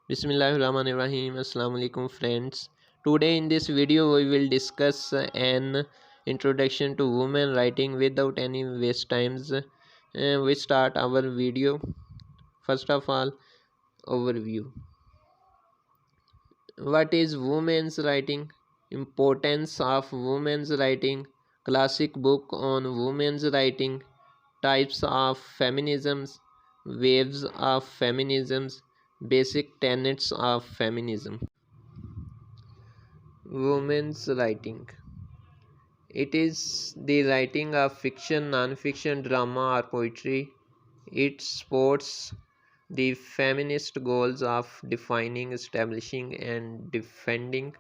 Bismillahirrahmanirrahim. Assalamu alaikum friends. Today in this video we will discuss an introduction to women writing without any waste times. We start our video. First of all, overview. What is women's writing? Importance of women's writing. Classic book on women's writing. Types of feminisms. Waves of feminisms. Basic tenets of feminism. Women's writing. It is the writing of fiction, non-fiction, drama, or poetry. It supports the feminist goals of defining, establishing, and defending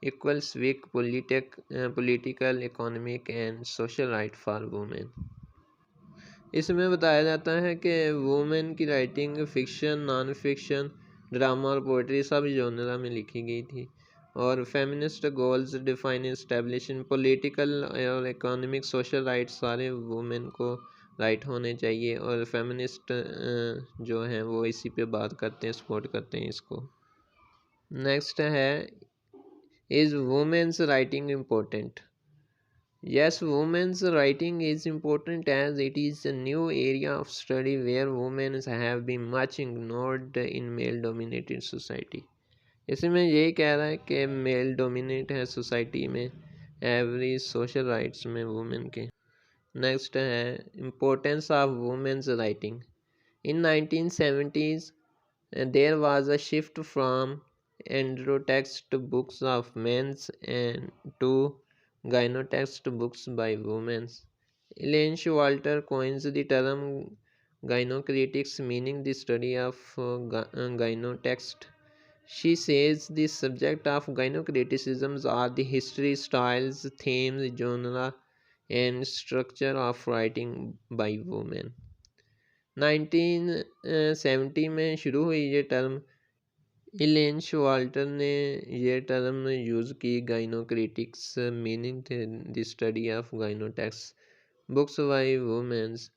equal civic, political, economic, and social right for women. इसमें बताया जाता है कि women की writing fiction, non fiction, drama और poetry सब genre में लिखी गई थी और feminist goals define establishing political और इकोनॉमिक सोशल राइट्स सारे वुमेन को राइट होने चाहिए और फेमिनिस्ट जो हैं वो इसी पे बात करते हैं, सपोर्ट करते हैं इसको। नेक्स्ट है is women's writing important? Yes, women's writing is important as it is a new area of study where women have been much ignored in male dominated society. इसमें यही कह रहा है कि मेल डोमिनेट है सोसाइटी में every social rights में women के। नेक्स्ट है importance of women's writing. In 1970s there was a shift from andro-text books of men's and to gynotext books by women. Elaine Walter coins the term gynocritics, meaning the study of gynotext. She says the subject of gynocriticisms are the history, styles, themes, genre, and structure of writing by women. 1970 में शुरू हुई ये term. इलेन शवाल्टर ने ये term use की gynocritics, meaning थे the study of gynotexts books by womens.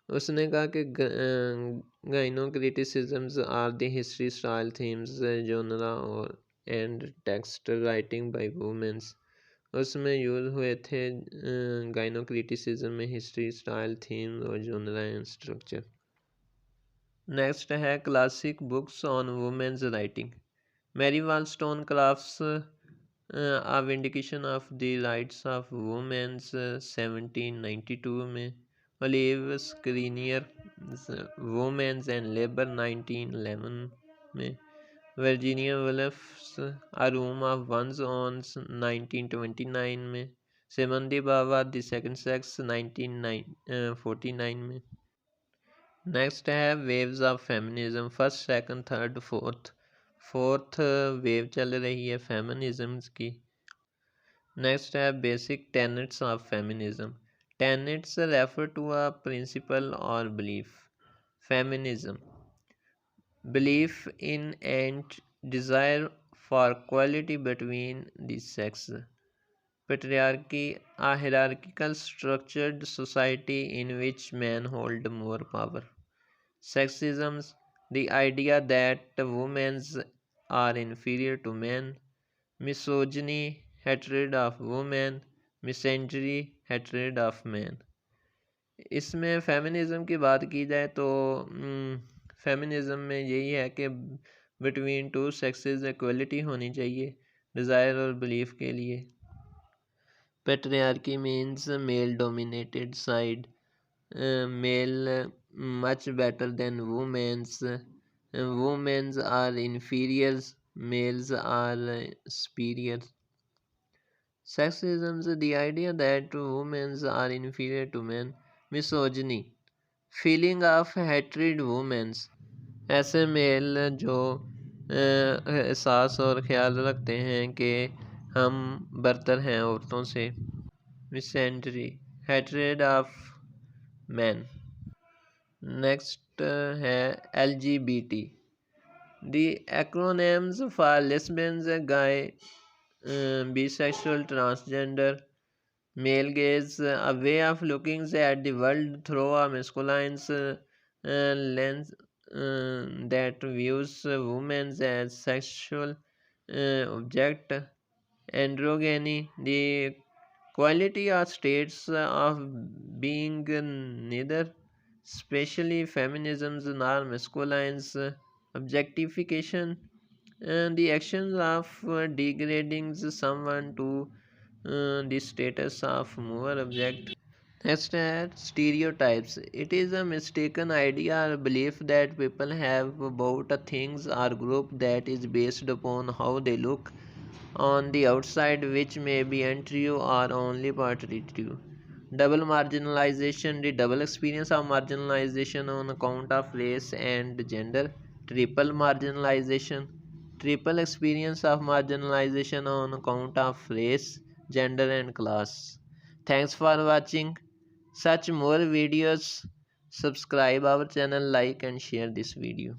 उसने कहा कि gynocriticisms are the history, style, themes, genre और and text writing by womens. उसमें यूज़ हुए थे गाइनोक्रिटिसिज्म में हिस्ट्री, स्टाइल, थीम और जोनरा एंड स्ट्रक्चर। नेक्स्ट है classic books on womens writing. Mary Wollstonecraft's a vindication of the rights of womens 1792 में। Olive Schreiner's womens and labour 1911 में। Virginia wolves a room of one's own 1929 में। Simone de Beauvoir the second sex 1949 में। Next है waves of feminism, first, second, third, fourth wave चल रही है feminism की। Next है basic tenets of feminism. Tenets refer to a principle और belief. Feminism belief in and desire for equality between the sex. Patriarchy, a hierarchical structured society in which men hold more power. Sexism, the idea that women are inferior to men. Misogyny, hatred of women. Misandry, hatred of men. इसमें feminism की बात की जाए तो feminism में यही है कि बिटवीन टू सेक्सेस इक्वलिटी होनी चाहिए डिज़ायर और बिलीफ के लिए। Patriarchy means male dominated side. Male much better than women's. Women's are inferiors, males are superior. Sexism, the idea that women are inferior to men. Misogyny, feeling of hatred women. ऐसे mail जो एहसास और ख्याल रखते हैं कि हम बरतर हैं औरतों से। Mesentery, hatred of men. Next है LGBT, the acronyms for lesbians, gay, bisexual, transgender. Male gaze, a way of looking at the world through a masculine lens. that views women as sexual object. Androgyny, the quality or states of being neither, especially feminisms nor masculines, objectification, and the actions of degrading someone to the status of more object. Next, stereotypes. It is a mistaken idea or belief that people have about a things or group that is based upon how they look on the outside, which may be untrue or only partly true. Double marginalization, the double experience of marginalization on account of race and gender. Triple marginalization, triple experience of marginalization on account of race, gender, and class. Thanks for watching. Such more videos. Subscribe our channel, like and share this video.